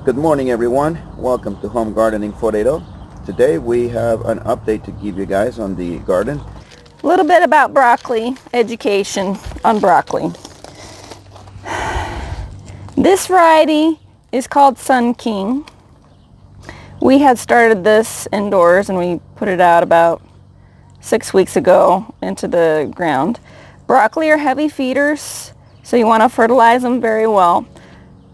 Good morning, everyone. Welcome to Home Gardening Foredo. Today we have an update to give you guys on the garden. A little bit about broccoli, education on broccoli. This variety is called Sun King. We had started this indoors and we put it out about 6 weeks ago into the ground. Broccoli are heavy feeders, so you want to fertilize them very well.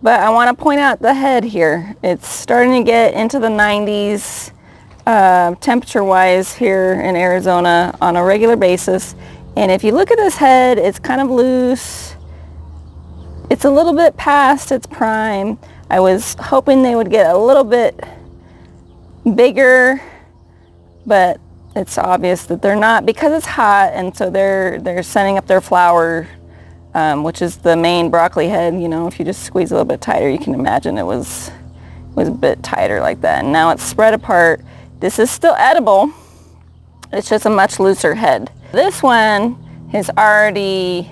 But I want to point out the head here. It's starting to get into the 90s temperature-wise here in Arizona on a regular basis. And if you look at this head, it's kind of loose. It's a little bit past its prime. I was hoping they would get a little bit bigger, but it's obvious that they're not because it's hot, and so they're sending up their flower, which is the main broccoli head. You know, if you just squeeze a little bit tighter, you can imagine it was a bit tighter like that. And now it's spread apart. This is still edible. It's just a much looser head. This one is already,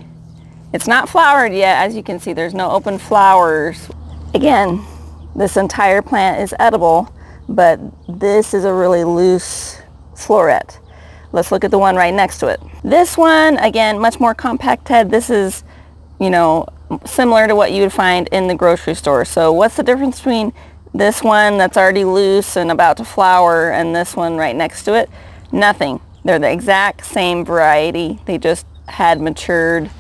it's not flowered yet. As you can see, there's no open flowers. Again, this entire plant is edible, but this is a really loose floret. Let's look at the one right next to it. This one, again, much more compact head. This is, you know, similar to what you would find in the grocery store. So what's the difference between this one that's already loose and about to flower and this one right next to it? Nothing. They're the exact same variety. They just had matured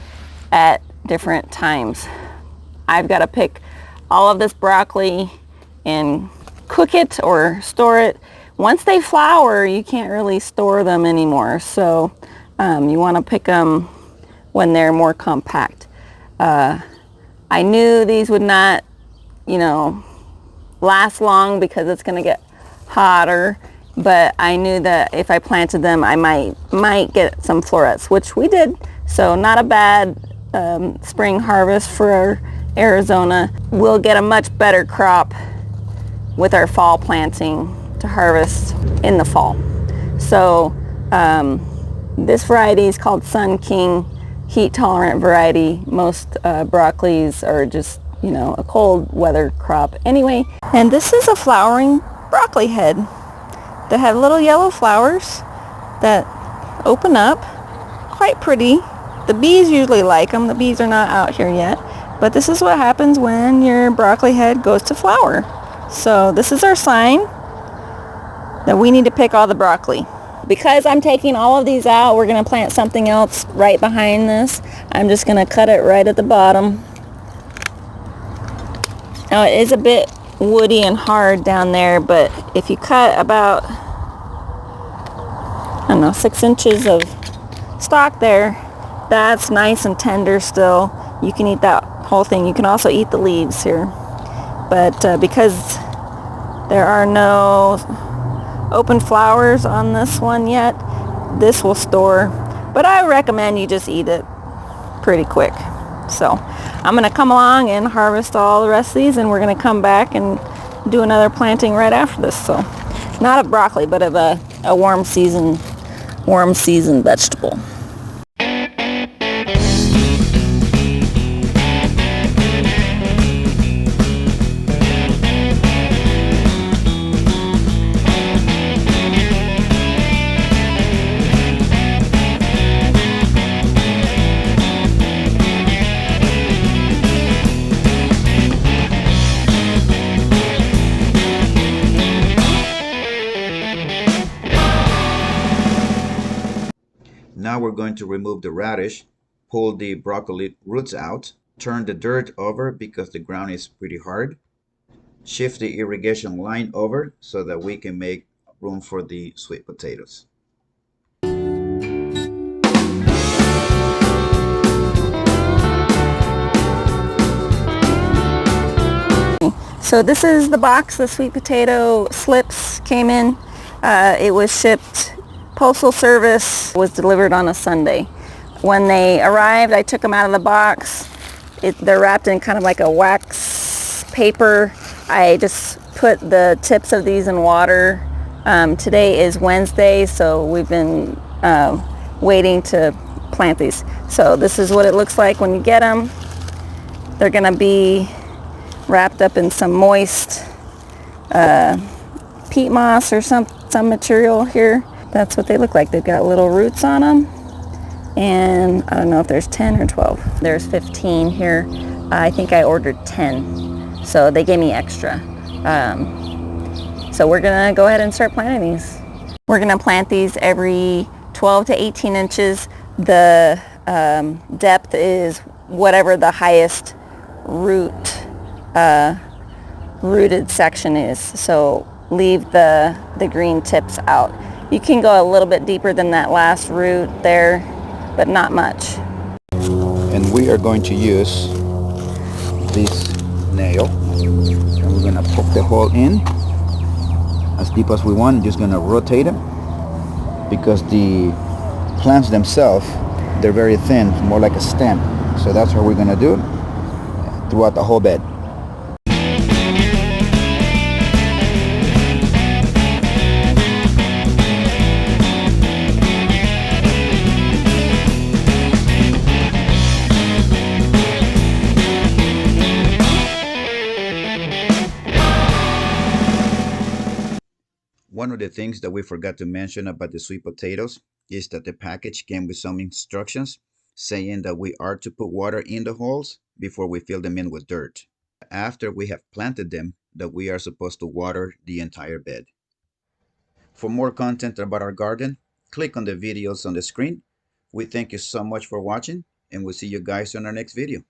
at different times. I've got to pick all of this broccoli and cook it or store it. Once they flower, you can't really store them anymore. So you want to pick them when they're more compact. I knew these would not, you know, last long because it's going to get hotter, but I knew that if I planted them, I might get some florets, which we did. So not a bad spring harvest for Arizona. We'll get a much better crop with our fall planting to harvest in the fall. So this variety is called Sun King, heat tolerant variety. Most broccolis are just, you know, a cold weather crop anyway. And this is a flowering broccoli head that have little yellow flowers that open up. Quite pretty. The bees usually like them. The bees are not out here yet. But this is what happens when your broccoli head goes to flower. So this is our sign that we need to pick all the broccoli. Because I'm taking all of these out, we're going to plant something else right behind this. I'm just going to cut it right at the bottom. Now it is a bit woody and hard down there, but if you cut about, I don't know, 6 inches of stalk there, that's nice and tender still. You can eat that whole thing. You can also eat the leaves here. But because there are no open flowers on this one yet, this will store. But I recommend you just eat it pretty quick. So I'm going to come along and harvest all the rest of these, and we're going to come back and do another planting right after this. So not of broccoli, but of a warm season vegetable. Now we're going to remove the radish, pull the broccoli roots out, turn the dirt over because the ground is pretty hard, shift the irrigation line over so that we can make room for the sweet potatoes. So this is the box the sweet potato slips came in. It was shipped, postal service was delivered on a Sunday. When they arrived, I took them out of the box. They're wrapped in kind of like a wax paper. I just put the tips of these in water. Today is Wednesday, so we've been waiting to plant these. So this is what it looks like when you get them. They're going to be wrapped up in some moist peat moss or some material here. That's what they look like. They've got little roots on them. And I don't know if there's 10 or 12. There's 15 here. I think I ordered 10. So they gave me extra. So we're going to go ahead and start planting these. We're going to plant these every 12 to 18 inches. The depth is whatever the highest rooted section is. So leave the green tips out. You can go a little bit deeper than that last root there, but not much. And we are going to use this nail, and we're gonna poke the hole in as deep as we want. Just gonna rotate them because the plants themselves, they're very thin, more like a stem. So that's what we're gonna do throughout the whole bed. One of the things that we forgot to mention about the sweet potatoes is that the package came with some instructions saying that we are to put water in the holes before we fill them in with dirt. After we have planted them, that we are supposed to water the entire bed. For more content about our garden, click on the videos on the screen. We thank you so much for watching, and we'll see you guys on our next video.